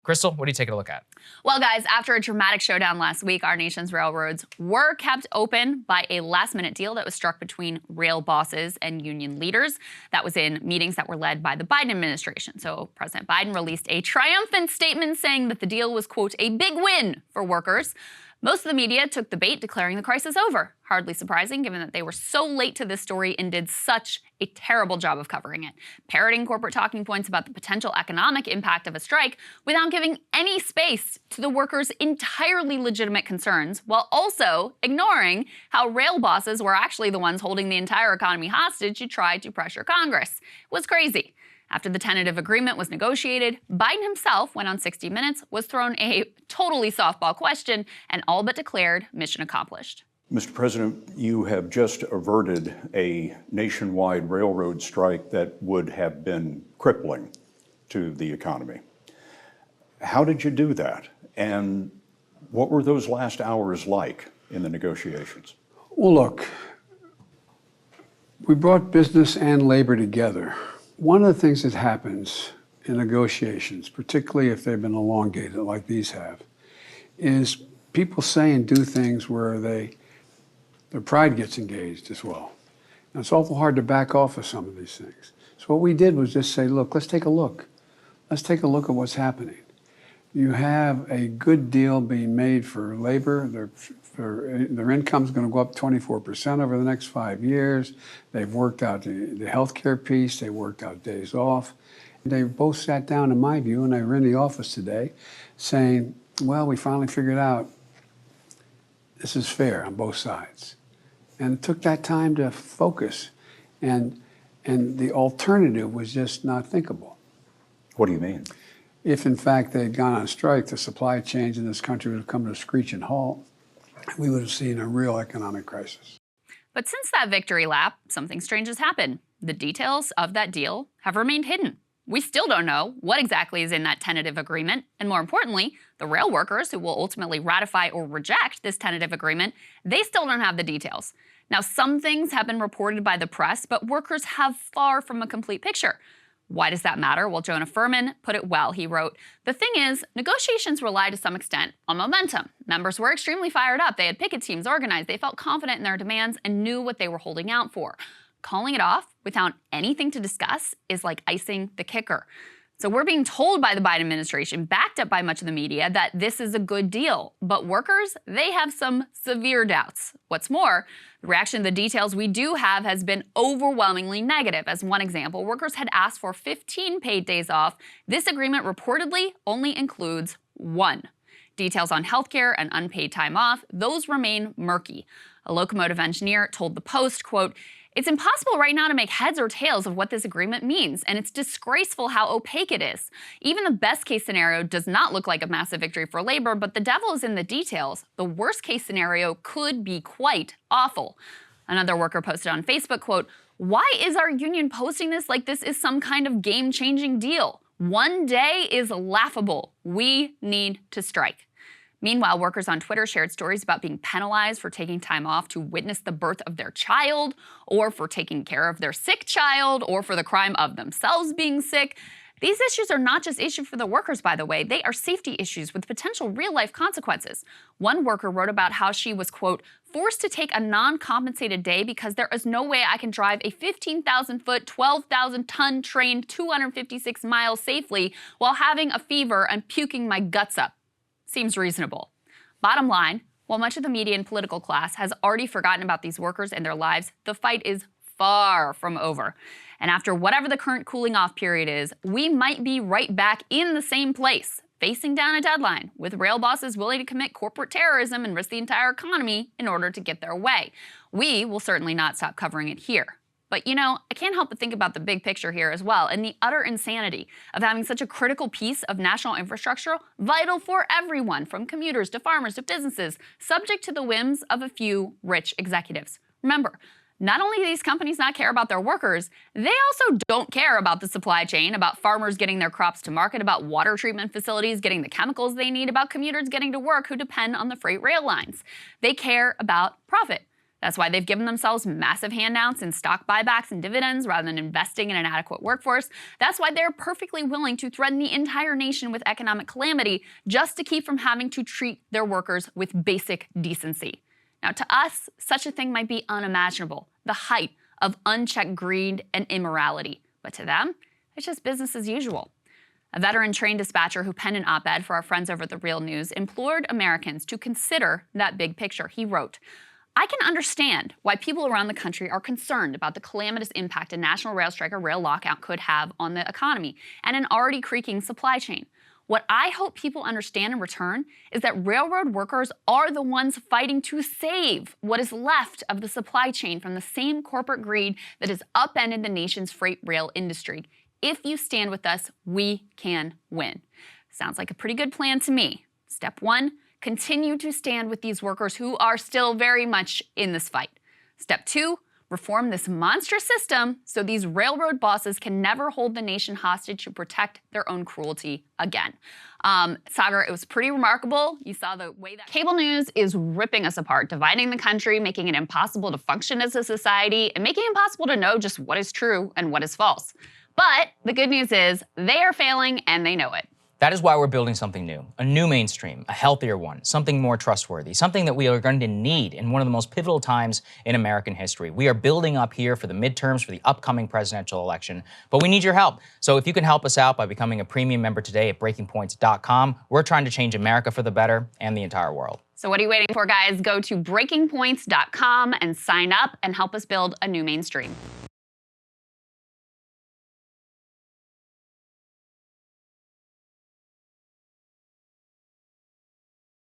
Krystal, what are you taking a look at? Well, guys, after a dramatic showdown last week, our nation's railroads were kept open by a last-minute deal that was struck between rail bosses and union leaders. That was in meetings that were led by the Biden administration. So President Biden released a triumphant statement saying that the deal was, quote, a big win for workers. Most of the media took the bait, declaring the crisis over. Hardly surprising, given that they were so late to this story and did such a terrible job of covering it, parroting corporate talking points about the potential economic impact of a strike without giving any space to the workers' entirely legitimate concerns, while also ignoring how rail bosses were actually the ones holding the entire economy hostage to try to pressure Congress. It was crazy. After the tentative agreement was negotiated, Biden himself went on 60 Minutes, was thrown a totally softball question, and all but declared mission accomplished. Mr. President, you have just averted a nationwide railroad strike that would have been crippling to the economy. How did you do that? And what were those last hours like in the negotiations? Well, look, we brought business and labor together. One of the things that happens in negotiations, particularly if they've been elongated like these have, is people say and do things where their pride gets engaged as well. And it's awful hard to back off of some of these things. So what we did was just say, look, let's take a look. Let's take a look at what's happening. You have a good deal being made for labor. Their income's going to go up 24% over the next 5 years. They've worked out the health care piece. They worked out days off. They both sat down, in my view, and they were in the office today saying, well, we finally figured out this is fair on both sides. And it took that time to focus. And the alternative was just not thinkable. What do you mean? If, in fact, they had gone on strike, the supply chains in this country would have come to a screeching halt. We would have seen a real economic crisis. But since that victory lap, something strange has happened. The details of that deal have remained hidden. We still don't know what exactly is in that tentative agreement, and more importantly, the rail workers who will ultimately ratify or reject this tentative agreement, they still don't have the details. Now, some things have been reported by the press, but workers have far from a complete picture. Why does that matter? Well, Jonah Furman put it well. He wrote, "The thing is, negotiations rely to some extent on momentum. Members were extremely fired up. They had picket teams organized. They felt confident in their demands and knew what they were holding out for. Calling it off without anything to discuss is like icing the kicker." So we're being told by the Biden administration, backed up by much of the media, that this is a good deal. But workers, they have some severe doubts. What's more, the reaction to the details we do have has been overwhelmingly negative. As one example, workers had asked for 15 paid days off. This agreement reportedly only includes 1. Details on healthcare and unpaid time off, those remain murky. A locomotive engineer told the Post, quote, "It's impossible right now to make heads or tails of what this agreement means, and it's disgraceful how opaque it is. Even the best case scenario does not look like a massive victory for labor, but the devil is in the details. The worst case scenario could be quite awful." Another worker posted on Facebook, quote, "Why is our union posting this like this is some kind of game-changing deal? One day is laughable. We need to strike." Meanwhile, workers on Twitter shared stories about being penalized for taking time off to witness the birth of their child, or for taking care of their sick child, or for the crime of themselves being sick. These issues are not just issues for the workers, by the way. They are safety issues with potential real-life consequences. One worker wrote about how she was, quote, "forced to take a non-compensated day because there is no way I can drive a 15,000-foot, 12,000-ton train 256 miles safely while having a fever and puking my guts up." Seems reasonable. Bottom line, while much of the media and political class has already forgotten about these workers and their lives, the fight is far from over. And after whatever the current cooling off period is, we might be right back in the same place, facing down a deadline, with rail bosses willing to commit corporate terrorism and risk the entire economy in order to get their way. We will certainly not stop covering it here. But, you know, I can't help but think about the big picture here as well, and the utter insanity of having such a critical piece of national infrastructure, vital for everyone, from commuters to farmers to businesses, subject to the whims of a few rich executives. Remember, not only do these companies not care about their workers, they also don't care about the supply chain, about farmers getting their crops to market, about water treatment facilities getting the chemicals they need, about commuters getting to work who depend on the freight rail lines. They care about profit. That's why they've given themselves massive handouts and stock buybacks and dividends rather than investing in an adequate workforce. That's why they're perfectly willing to threaten the entire nation with economic calamity just to keep from having to treat their workers with basic decency. Now, to us, such a thing might be unimaginable, the height of unchecked greed and immorality. But to them, it's just business as usual. A veteran-trained dispatcher who penned an op-ed for our friends over at The Real News implored Americans to consider that big picture. He wrote, "I can understand why people around the country are concerned about the calamitous impact a national rail strike or rail lockout could have on the economy and an already creaking supply chain. What I hope people understand in return is that railroad workers are the ones fighting to save what is left of the supply chain from the same corporate greed that has upended the nation's freight rail industry. If you stand with us, we can win." Sounds like a pretty good plan to me. Step 1, continue to stand with these workers who are still very much in this fight. Step 2, reform this monstrous system so these railroad bosses can never hold the nation hostage to protect their own cruelty again. Saagar, it was pretty remarkable. You saw the way that cable news is ripping us apart, dividing the country, making it impossible to function as a society, and making it impossible to know just what is true and what is false. But the good news is they are failing and they know it. That is why we're building something new, a new mainstream, a healthier one, something more trustworthy, something that we are going to need in one of the most pivotal times in American history. We are building up here for the midterms, for the upcoming presidential election, but we need your help. So if you can help us out by becoming a premium member today at breakingpoints.com, we're trying to change America for the better and the entire world. So what are you waiting for, guys? Go to breakingpoints.com and sign up and help us build a new mainstream.